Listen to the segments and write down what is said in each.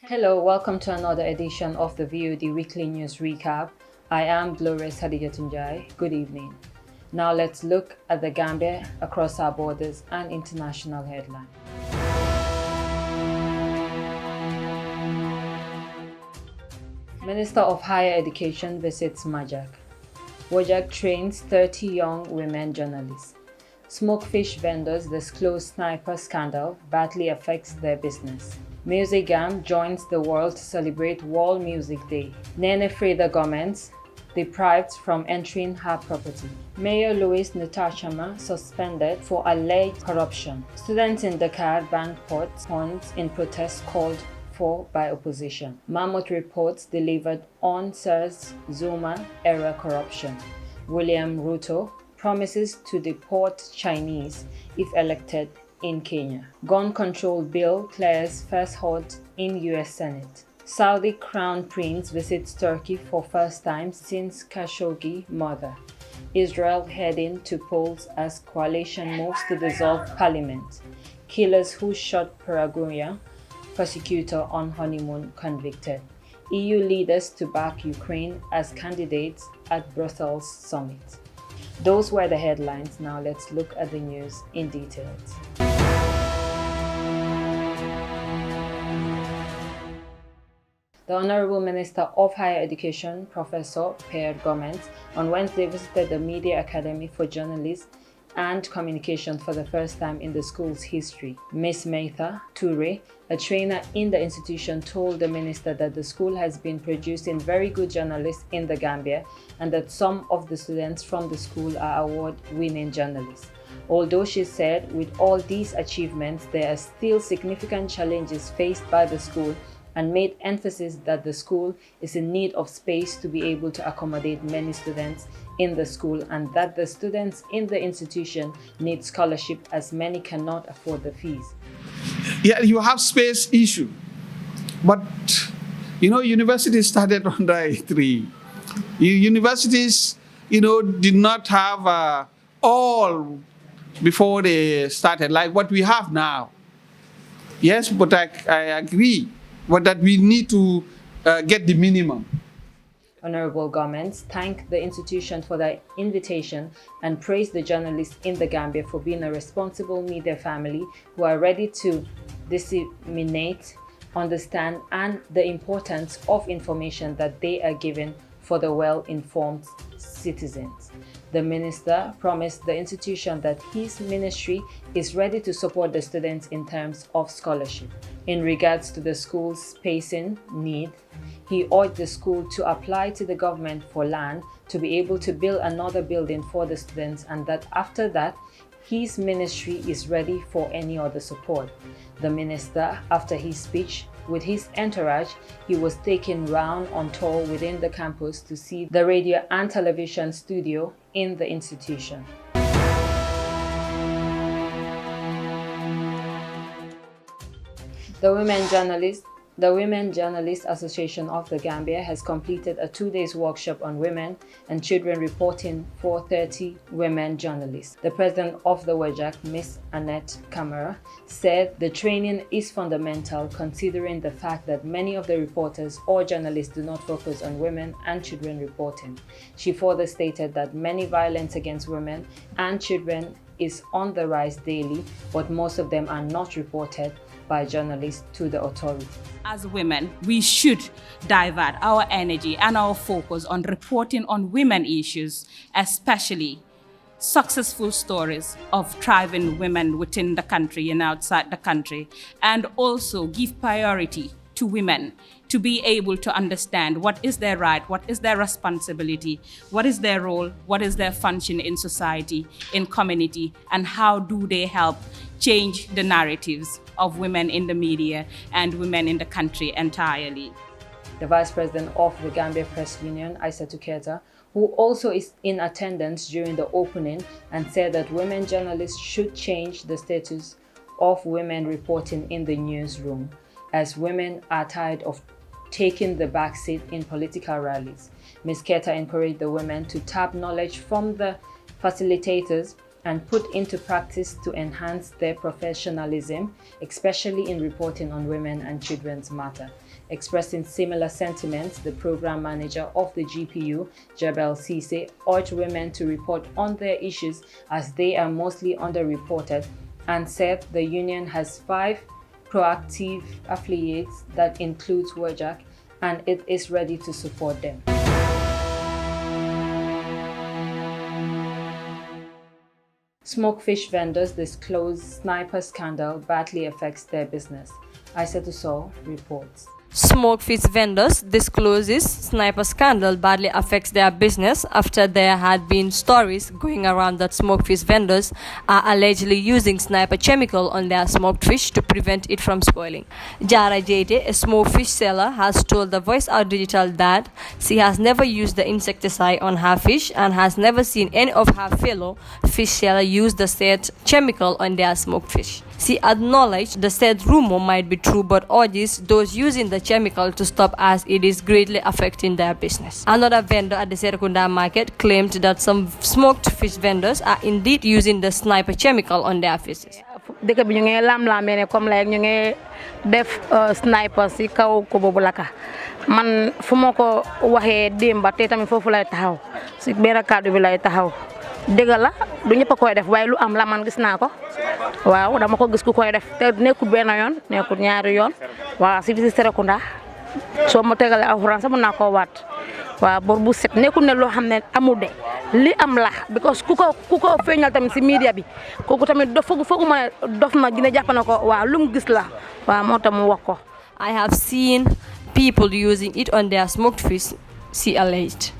Hello, welcome to another edition of the VOD Weekly News Recap. I am Glorious Haddjatou Njie. Good evening. Now let's look at the Gambia across our borders and international headlines. Minister of Higher Education visits Majak. Wajak trains 30 young women journalists. Smokefish vendors disclose sniper scandal badly affects their business. Musicam joins the world to celebrate World Music Day. Nene Freda government deprived from entering her property. Mayor Louis Ntachama suspended for alleged corruption. Students in Dakar bank pot funds in protest called for by opposition. Mammoth reports delivered on Sirs Zuma era corruption. William Ruto promises to deport Chinese if elected in Kenya. Gun control bill clears first halt in US Senate. Saudi Crown Prince visits Turkey for first time since Khashoggi murder. Israel heading to polls as coalition moves to dissolve parliament. Killers who shot Paraguayan prosecutor on honeymoon convicted. EU leaders to back Ukraine as candidates at Brussels summit. Those were the headlines. Now let's look at the news in detail. The Honorable Minister of Higher Education, Professor Pierre Gomez, on Wednesday visited the Media Academy for Journalists and Communication for the first time in the school's history. Ms. Maitha Toure, a trainer in the institution, told the minister that the school has been producing very good journalists in the Gambia and that some of the students from the school are award-winning journalists. Although she said with all these achievements, there are still significant challenges faced by the school, and made emphasis that the school is in need of space to be able to accommodate many students in the school and that the students in the institution need scholarship as many cannot afford the fees. Yeah, you have space issue, but universities started on the tree. Universities, did not have all before they started like what we have now. Yes, but I agree. But that we need to get the minimum. Honorable Governments thanked the institution for the invitation and praised the journalists in the Gambia for being a responsible media family who are ready to disseminate, understand, and the importance of information that they are given for the well-informed citizens. The minister promised the institution that his ministry is ready to support the students in terms of scholarship. In regards to the school's spacing need, he urged the school to apply to the government for land to be able to build another building for the students, and that after that, his ministry is ready for any other support. The minister, after his speech, with his entourage, he was taken round on tour within the campus to see the radio and television studio in the institution. The Women Journalists Association of the Gambia has completed a 2-day workshop on women and children reporting for 30 women journalists. The president of the WAJAC, Ms. Annette Camara, said the training is fundamental considering the fact that many of the reporters or journalists do not focus on women and children reporting. She further stated that many violence against women and children is on the rise daily, but most of them are not reported by journalists to the authority. As women, we should divert our energy and our focus on reporting on women issues, especially successful stories of thriving women within the country and outside the country, and also give priority to women to be able to understand what is their right, what is their responsibility, what is their role, what is their function in society, in community, and how do they help change the narratives of women in the media and women in the country entirely. The Vice President of the Gambia Press Union, Aissatou Keita, who also is in attendance during the opening, and said that women journalists should change the status of women reporting in the newsroom, as women are tired of taking the backseat in political rallies. Ms. Keita encouraged the women to tap knowledge from the facilitators and put into practice to enhance their professionalism, especially in reporting on women and children's matter. Expressing similar sentiments, the program manager of the GPU, Jebel Cisse, urged women to report on their issues as they are mostly underreported, and said the union has 5 proactive affiliates that includes WOJAC, and it is ready to support them. Smokefish vendors disclose sniper scandal badly affects their business. Haddjatou reports. Smokefish vendors discloses sniper scandal badly affects their business after there had been stories going around that smokefish vendors are allegedly using sniper chemical on their smoked fish to prevent it from spoiling. Jara Jete, a smokefish seller, has told the Voice Out Digital that she has never used the insecticide on her fish and has never seen any of her fellow fish sellers use the said chemical on their smoked fish. She acknowledged the said rumor might be true but urges those using the chemical to stop as it is greatly affecting their business. Another vendor at the Serekunda market claimed that some smoked fish vendors are indeed using the sniper chemical on their fishes. dëkk bi ñu ngi lam-lamee ne comme like ñu ngi def sniper si kaw ko boobu laka man fu ma ko waxee démba te tamit foofu lay taxaw si benn kàddu bi lay taxaw dëgg la du ñëpp a koy def waaye lu am la man gis naa ko waaw dama ko gis ku koy def te nekkul benn yoon nekkul ñaari yoon waaw si Serekunda soo ma tegalee alxuraan sax mën naa koo waat waaw bor bu set nekkul ne loo xam ne amul de li am la because ku ko feeñal tamit si media bi kooku tamit fogu ma dof na dina jàpp na ko waaw lu mu gis la waaw moo tax mu wax ko. I have seen people using it on their smoked fish, she alleged.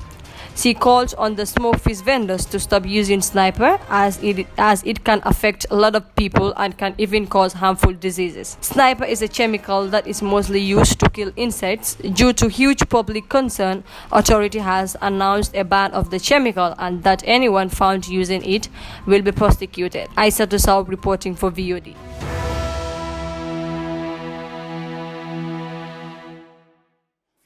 She called on the smoked fish vendors to stop using sniper as it can affect a lot of people and can even cause harmful diseases. Sniper is a chemical that is mostly used to kill insects. Due to huge public concern, authority has announced a ban of the chemical and that anyone found using it will be prosecuted. Haddjatou reporting for VOD.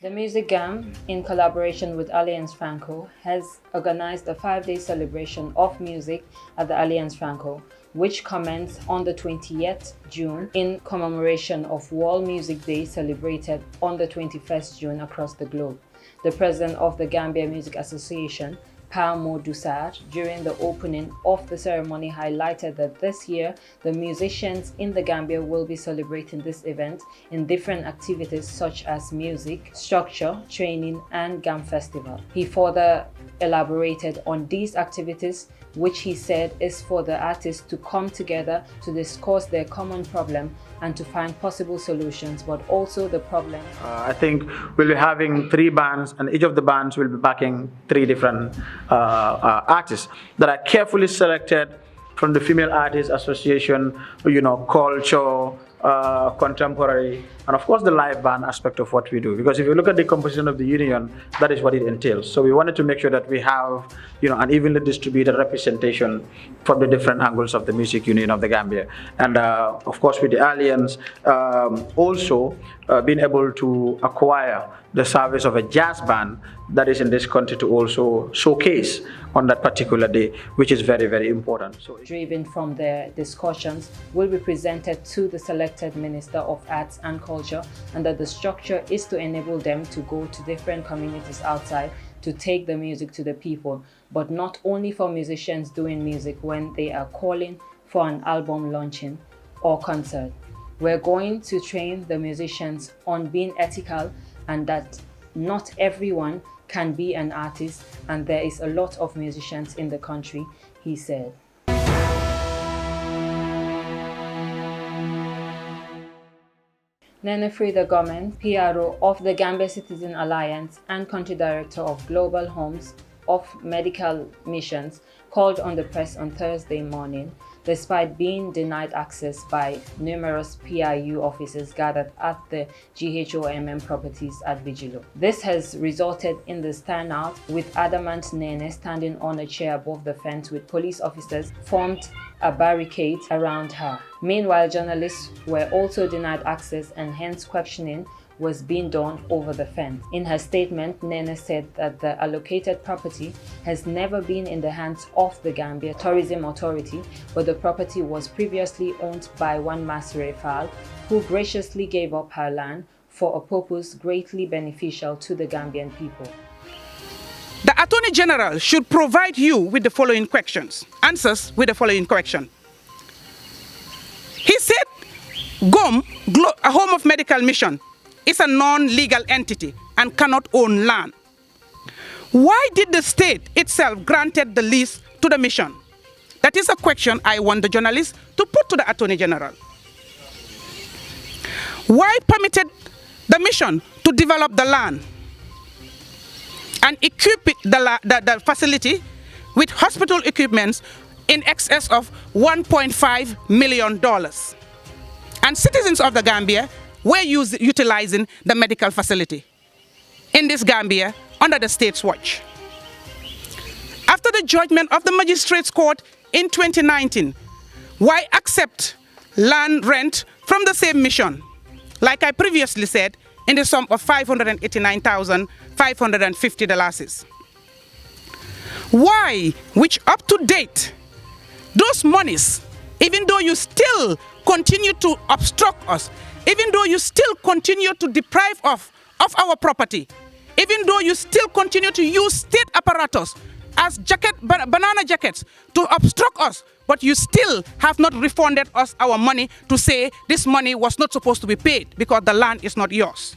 The Music Gam, in collaboration with Alliance Franco, has organized a 5-day celebration of music at the Alliance Franco, which commenced on the 20th June in commemoration of World Music Day celebrated on the 21st June across the globe. The president of the Gambia Music Association, Pa Modusar, during the opening of the ceremony highlighted that this year the musicians in the Gambia will be celebrating this event in different activities such as music, structure, training and Gam Festival. He further elaborated on these activities, which he said is for the artists to come together to discuss their common problem and to find possible solutions, but also the problem. I think we'll be having 3 bands, and each of the bands will be backing 3 different artists that are carefully selected from the Female Artists Association, culture, contemporary, and of course the live band aspect of what we do. Because if you look at the composition of the union, that is what it entails. So we wanted to make sure that we have, an evenly distributed representation from the different angles of the music union of the Gambia. And of course with the Alliance, also being able to acquire the service of a jazz band that is in this country to also showcase on that particular day, which is very, very important. So, driven from their discussions, will be presented to the selected Minister of Arts and Culture, and that the structure is to enable them to go to different communities outside to take the music to the people, but not only for musicians doing music when they are calling for an album launching or concert. We're going to train the musicians on being ethical and that not everyone can be an artist, and there is a lot of musicians in the country, he said. Nene Frida Gomen, PRO of the Gambia Citizen Alliance and Country Director of Global Homes of Medical Missions, called on the press on Thursday morning, despite being denied access by numerous PIU officers gathered at the GHM Properties at Vigilo. This has resulted in the standout, with Adamant Nene standing on a chair above the fence with police officers formed a barricade around her. Meanwhile, journalists were also denied access and hence questioning was being done over the fence. In her statement, Nene said that the allocated property has never been in the hands of the Gambia Tourism Authority, but the property was previously owned by one Masere Fall, who graciously gave up her land for a purpose greatly beneficial to the Gambian people. The Attorney General should provide you with the following answers with the following question. He said GOM, a Home of Medical Mission, is a non-legal entity and cannot own land. Why did the state itself granted the lease to the mission? That is a question I want the journalists to put to the Attorney General. Why permitted the mission to develop the land and equip the facility with hospital equipments in excess of $1.5 million? And citizens of the Gambia were utilizing the medical facility in this Gambia under the state's watch. After the judgment of the Magistrates Court in 2019, why accept land rent from the same mission, like I previously said, in the sum of $589,550? Why, which up to date, those monies, even though you still continue to obstruct us, even though you still continue to deprive of our property, even though you still continue to use state apparatus as banana jackets to obstruct us, but you still have not refunded us our money to say this money was not supposed to be paid because the land is not yours.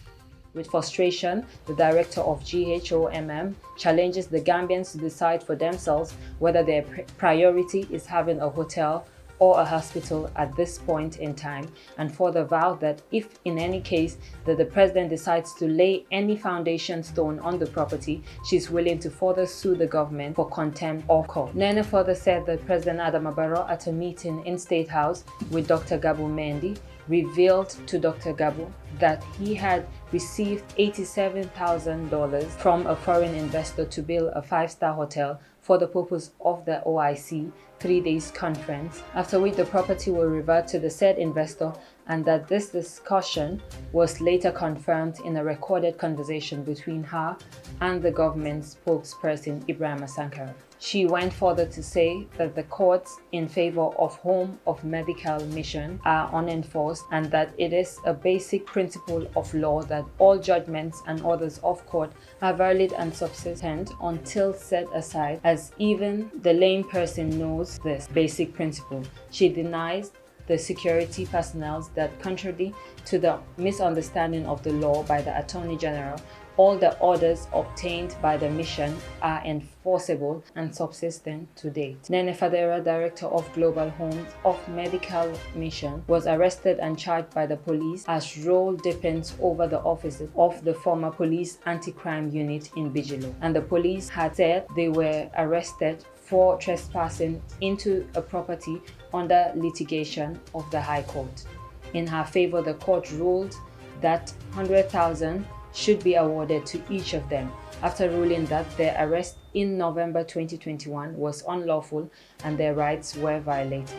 With frustration, the director of GHOMM challenges the Gambians to decide for themselves whether their priority is having a hotel or a hospital at this point in time, and further vowed that if in any case that the president decides to lay any foundation stone on the property, she's willing to further sue the government for contempt or court. Nene further said that President Adama Barrow, at a meeting in State House with Dr. Gabu Mendy, revealed to Dr. Gabu that he had received $87,000 from a foreign investor to build a 5-star hotel for the purpose of the OIC 3-day conference, after which the property will revert to the said investor, and that this discussion was later confirmed in a recorded conversation between her and the government spokesperson Ibrahim Sankara. She went further to say that the courts in favor of Home of Medical Mission are unenforced, and that it is a basic principle of law that all judgments and orders of court are valid and subsistent until set aside, as even the lame person knows this basic principle. She denies the security personnel that, contrary to the misunderstanding of the law by the Attorney General, all the orders obtained by the mission are enforceable and subsistent to date. Nene Fadera, director of Global Homes of Medical Mission, was arrested and charged by the police as role depends over the offices of the former police anti-crime unit in Bijilo. And the police had said they were arrested for trespassing into a property under litigation of the High Court. In her favor, the court ruled that $100,000 should be awarded to each of them, after ruling that their arrest in November 2021 was unlawful and their rights were violated.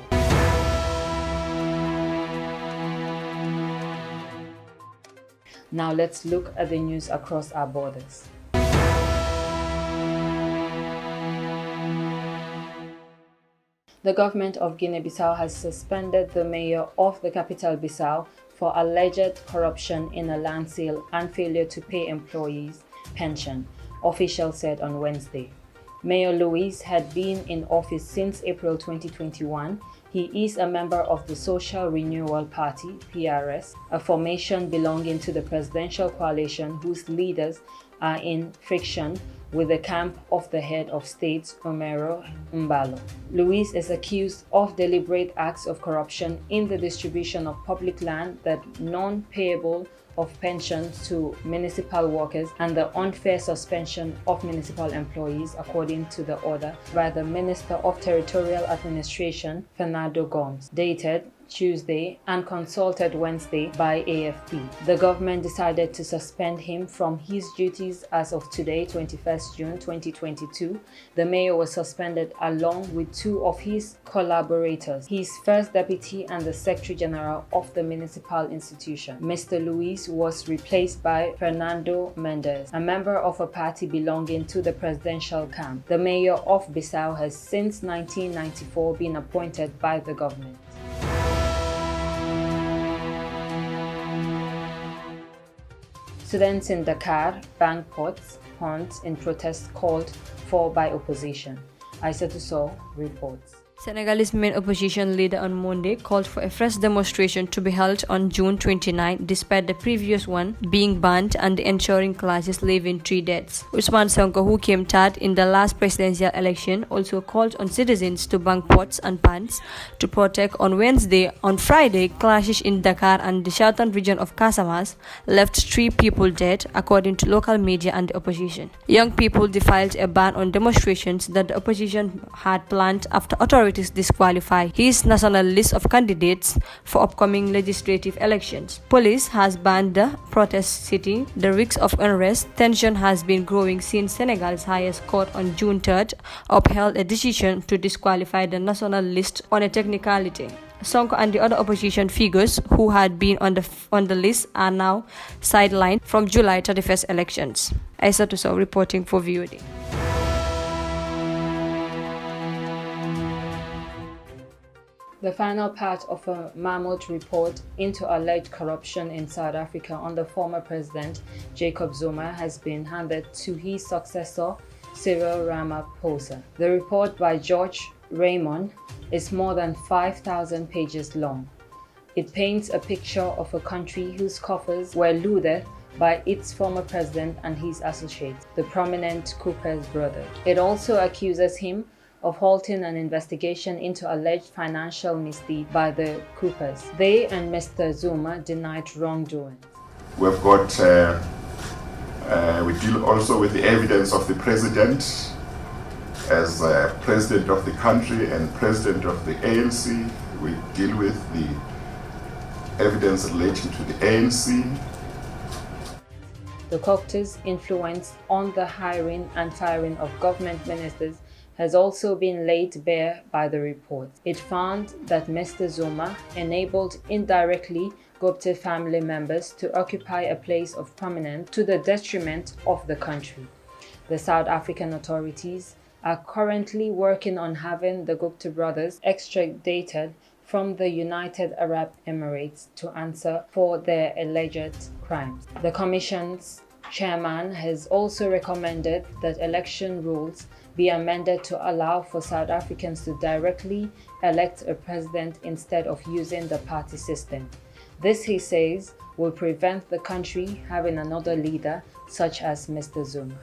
Now let's look at the news across our borders. The government of Guinea-Bissau has suspended the mayor of the capital Bissau for alleged corruption in a land sale and failure to pay employees pension, officials said on Wednesday. Mayor Luis had been in office since April 2021. He is a member of the Social Renewal Party, PRS, a formation belonging to the presidential coalition whose leaders are in friction with the camp of the head of state, Omero Mbalo. Luis is accused of deliberate acts of corruption in the distribution of public land, that non-payable of pensions to municipal workers, and the unfair suspension of municipal employees according to the order by the Minister of Territorial Administration, Fernando Gomes, dated Tuesday and consulted Wednesday by AFP. The government decided to suspend him from his duties as of today, 21st June 2022. The mayor was suspended along with 2 of his collaborators, his first deputy and the Secretary General of the municipal institution. Mr. Luis was replaced by Fernando Mendes, a member of a party belonging to the presidential camp. The mayor of Bissau has since 1994 been appointed by the government. Students in Dakar banged pots, horns in protest called for by opposition. Haddjatou reports. Senegalese main opposition leader on Monday called for a fresh demonstration to be held on June 29, despite the previous one being banned and the ensuing clashes leaving 3 deaths. Ousmane Sonko, who came third in the last presidential election, also called on citizens to bang pots and pans to protest on Wednesday. On Friday, clashes in Dakar and the southern region of Casamance left 3 people dead, according to local media and the opposition. Young people defied a ban on demonstrations that the opposition had planned after authorities disqualify his national list of candidates for upcoming legislative elections. Police has banned the protest city. The risk of unrest tension has been growing since Senegal's highest court on June 3rd upheld a decision to disqualify the national list on a technicality. Sonko and the other opposition figures who had been on the list are now sidelined from July 31st elections. Haddjatou reporting for VOD. The final part of a mammoth report into alleged corruption in South Africa under former President Jacob Zuma has been handed to his successor, Cyril Ramaphosa. The report by George Raymond is more than 5,000 pages long. It paints a picture of a country whose coffers were looted by its former president and his associates, the prominent Coopers brothers. It also accuses him of halting an investigation into alleged financial misdeed by the Coopers. They and Mr. Zuma denied wrongdoing. We've got, we deal also with the evidence of the president as president of the country and president of the ANC. We deal with the evidence relating to the ANC. The Coopers' influence on the hiring and firing of government ministers has also been laid bare by the report. It found that Mr. Zuma enabled indirectly Gupta family members to occupy a place of prominence to the detriment of the country. The South African authorities are currently working on having the Gupta brothers extradited from the United Arab Emirates to answer for their alleged crimes. The Commission's chairman has also recommended that election rules be amended to allow for South Africans to directly elect a president instead of using the party system. This, he says, will prevent the country having another leader such as Mr. Zuma.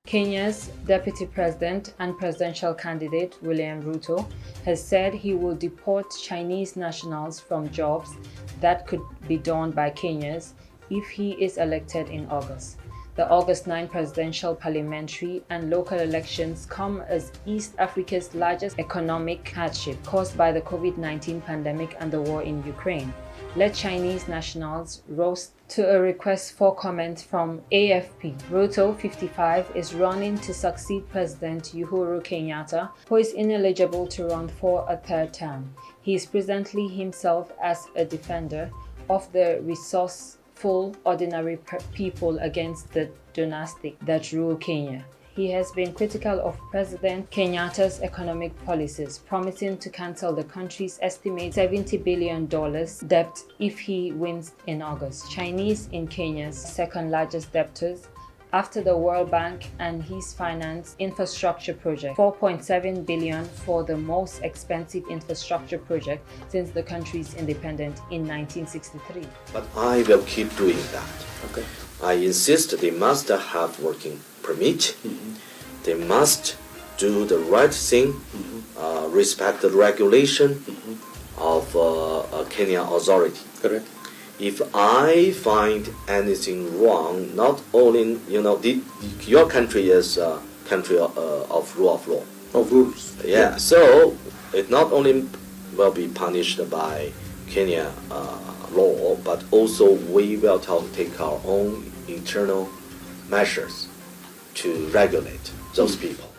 Kenya's Deputy President and presidential candidate William Ruto has said he will deport Chinese nationals from jobs that could be done by Kenyans if he is elected in August. The August 9 presidential, parliamentary and local elections come as East Africa's largest economic hardship caused by the COVID-19 pandemic and the war in Ukraine led Chinese nationals rose to a request for comment from AFP. Ruto, 55, is running to succeed President Uhuru Kenyatta, who is ineligible to run for a third term. He is presently himself as a defender of the resourceful ordinary people against the dynasty that rule Kenya. He has been critical of President Kenyatta's economic policies, promising to cancel the country's estimated $70 billion debt if he wins in August. Chinese in Kenya's second largest debtors after the World Bank and his finance infrastructure project, $4.7 billion for the most expensive infrastructure project since the country's independence in 1963. But I will keep doing that. Okay. I insist they must have working permit. They must do the right thing, respect the regulation of Kenya authority. Correct. If I find anything wrong, not only your country is a country of rule of law. Of rules. Yeah. So it not only will be punished by Kenya law, but also we will take our own internal measures to regulate those people.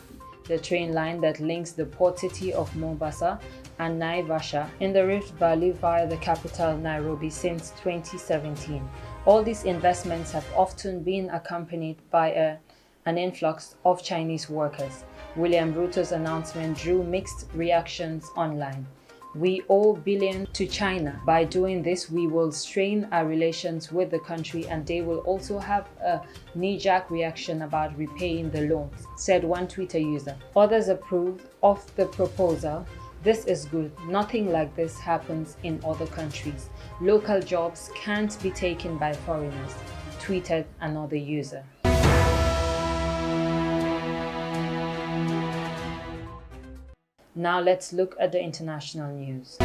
The train line that links the port city of Mombasa and Naivasha in the Rift Valley via the capital Nairobi since 2017. All these investments have often been accompanied by an influx of Chinese workers. William Ruto's announcement drew mixed reactions online. We owe billions to China. By doing this, we will strain our relations with the country and they will also have a knee-jerk reaction about repaying the loans, said one Twitter user. Others approved of the proposal. This is good. Nothing like this happens in other countries. Local jobs can't be taken by foreigners, tweeted another user. Now let's look at the international news.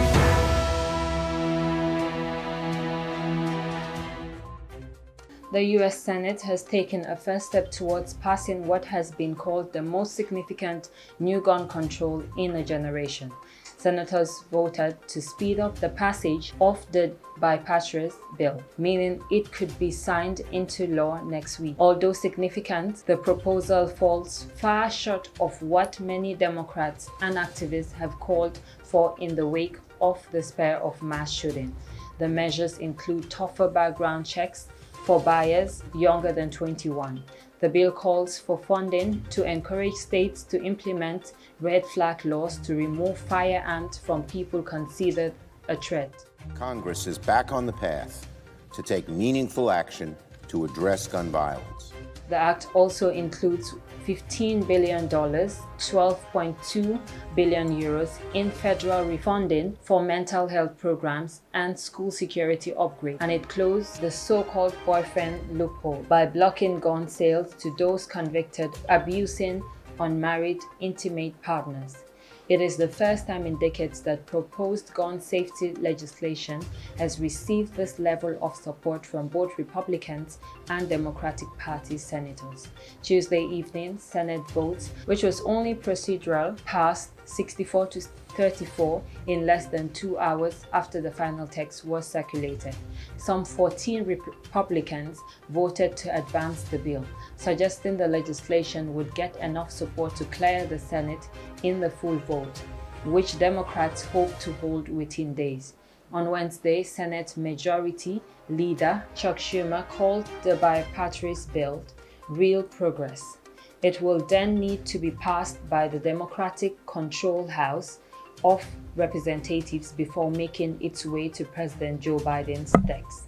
The US Senate has taken a first step towards passing what has been called the most significant new gun control in a generation. Senators voted to speed up the passage of the bipartisan bill, meaning it could be signed into law next week. Although significant, the proposal falls far short of what many Democrats and activists have called for in the wake of the spate of mass shooting. The measures include tougher background checks for buyers younger than 21. The bill calls for funding to encourage states to implement red flag laws to remove firearms from people considered a threat. Congress is back on the path to take meaningful action to address gun violence. The act also includes $15 billion, 12.2 billion euros in federal refunding for mental health programs and school security upgrades, and it closed the so-called boyfriend loophole by blocking gun sales to those convicted abusing unmarried intimate partners. It is the first time in decades that proposed gun safety legislation has received this level of support from both Republicans and Democratic Party senators. Tuesday evening, Senate votes, which was only procedural, passed 64 to 34 in less than 2 hours after the final text was circulated. Some 14 Republicans voted to advance the bill, suggesting the legislation would get enough support to clear the Senate in the full vote, which Democrats hope to hold within days. On Wednesday, Senate Majority Leader Chuck Schumer called the bipartisan bill real progress. It will then need to be passed by the Democratic-controlled House of Representatives before making its way to President Joe Biden's desk.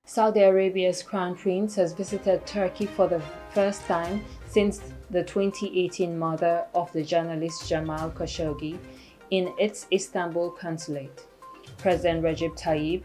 Saudi Arabia's Crown Prince has visited Turkey for the first time since the 2018 murder of the journalist Jamal Khashoggi in its Istanbul consulate. President Recep Tayyip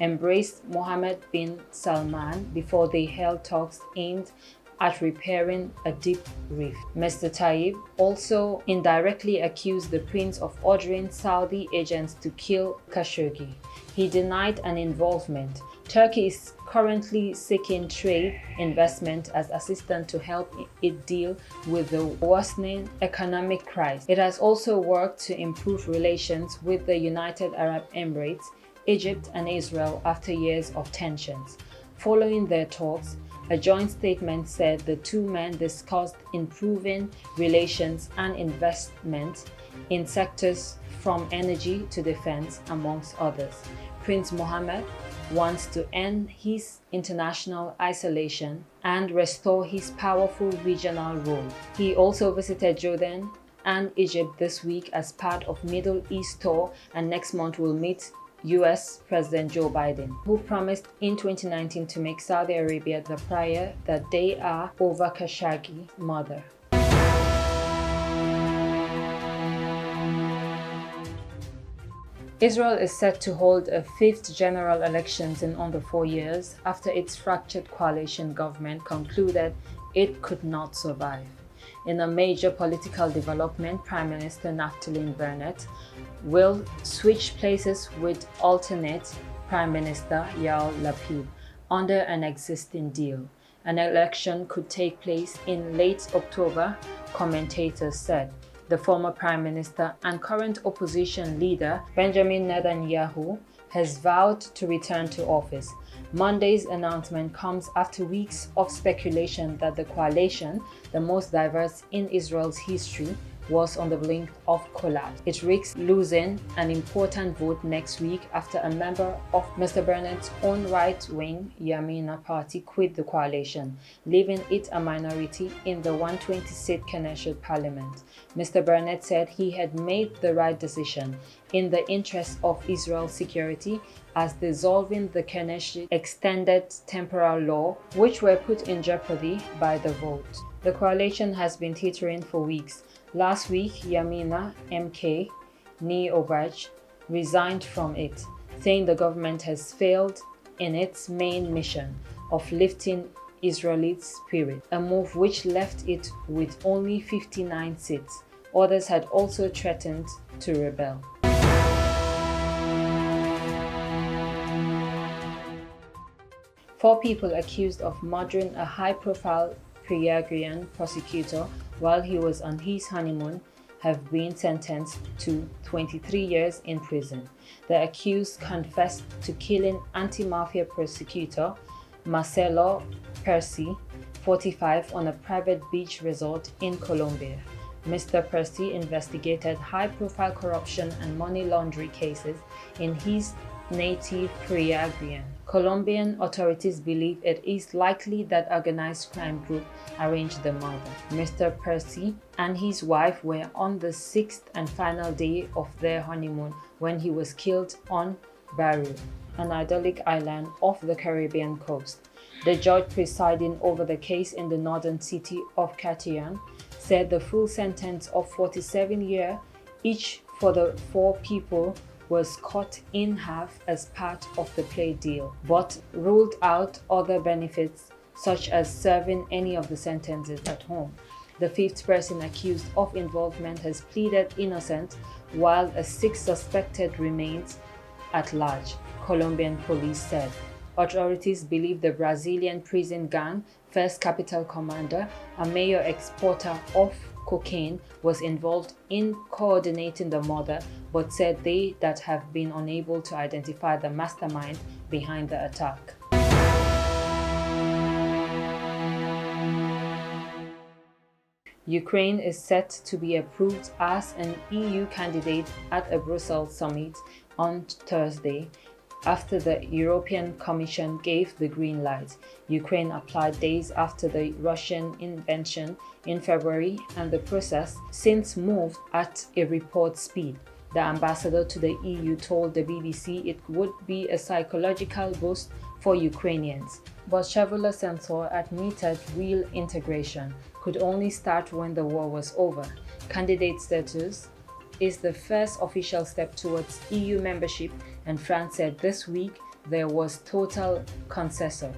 embraced Mohammed bin Salman before they held talks aimed at repairing a deep rift. Mr. Tayyip also indirectly accused the prince of ordering Saudi agents to kill Khashoggi. He denied an involvement. Turkey is currently seeking trade investment as assistance to help it deal with the worsening economic crisis. It has also worked to improve relations with the United Arab Emirates, Egypt, and Israel after years of tensions. Following their talks, a joint statement said the two men discussed improving relations and investment in sectors from energy to defense, amongst others. Prince Mohammed wants to end his international isolation and restore his powerful regional role. He also visited Jordan and Egypt this week as part of Middle East tour, and next month will meet US President Joe Biden, who promised in 2019 to make Saudi Arabia the prior that they are over Khashoggi's murder. Israel is set to hold a fifth general elections in under 4 years after its fractured coalition government concluded it could not survive. In a major political development, Prime Minister Naftali Bennett will switch places with alternate Prime Minister Yair Lapid under an existing deal. An election could take place in late October, commentators said. The former Prime Minister and current opposition leader Benjamin Netanyahu has vowed to return to office. Monday's announcement comes after weeks of speculation that the coalition, the most diverse in Israel's history, was on the brink of collapse. It risks losing an important vote next week after a member of Mr. Burnett's own right-wing Yamina party quit the coalition, leaving it a minority in the 120-seat Knesset parliament. Mr. Burnett said he had made the right decision in the interest of Israel's security, as dissolving the Knesset extended temporal law, which were put in jeopardy by the vote. The coalition has been teetering for weeks. Last week, Yamina MK Nir Orbach resigned from it, saying the government has failed in its main mission of lifting Israeli spirit, a move which left it with only 59 seats. Others had also threatened to rebel. Four people accused of murdering a high-profile Pyrenean prosecutor while he was on his honeymoon have been sentenced to 23 years in prison. The accused confessed to killing anti-mafia prosecutor Marcelo Percy, 45, on a private beach resort in Colombia. Mr. Percy investigated high-profile corruption and money laundering cases in his native Pyrenean. Colombian authorities believe it is likely that organized crime group arranged the murder. Mr. Percy and his wife were on the 6th and final day of their honeymoon when he was killed on Barú, an idyllic island off the Caribbean coast. The judge presiding over the case in the northern city of Cartagena said the full sentence of 47 years each for the four people was cut in half as part of the plea deal, but ruled out other benefits such as serving any of the sentences at home. The fifth person accused of involvement has pleaded innocent, while a sixth suspected remains at large, Colombian police said. Authorities believe the Brazilian prison gang, First Capital Commander, a major exporter of cocaine, was involved in coordinating the murder, but said they that have been unable to identify the mastermind behind the attack. Ukraine is set to be approved as an EU candidate at a Brussels summit on Thursday, after the European Commission gave the green light. Ukraine applied days after the Russian invasion in February, and the process since moved at a record speed. The ambassador to the EU told the BBC it would be a psychological boost for Ukrainians. But Chevrolet Sensor admitted real integration could only start when the war was over. Candidate status is the first official step towards EU membership, and France said this week there was total consensus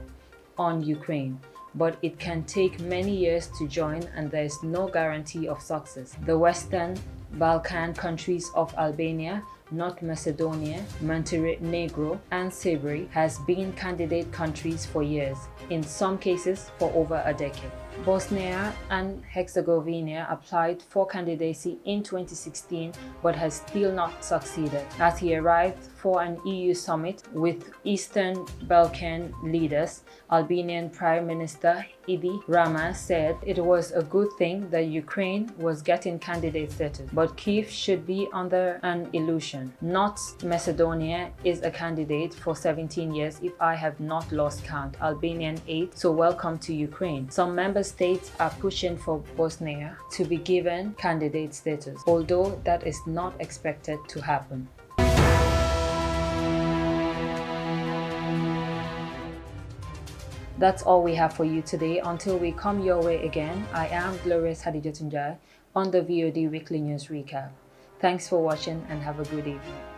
on Ukraine, but it can take many years to join and there is no guarantee of success. The Western Balkan countries of Albania, North Macedonia, Montenegro, and Serbia has been candidate countries for years, in some cases for over a decade. Bosnia and Herzegovina applied for candidacy in 2016 but has still not succeeded. As he arrived for an EU summit with Eastern Balkan leaders, Albanian Prime Minister Edi Rama said it was a good thing that Ukraine was getting candidate status, but Kyiv should be under an illusion. North Macedonia is a candidate for 17 years if I have not lost count, Albanian 8, so welcome to Ukraine. Some member states are pushing for Bosnia to be given candidate status, although that is not expected to happen. That's all we have for you today. Until we come your way again, I am Glorious Haddjatou Njie on the VOD Weekly News Recap. Thanks for watching and have a good evening.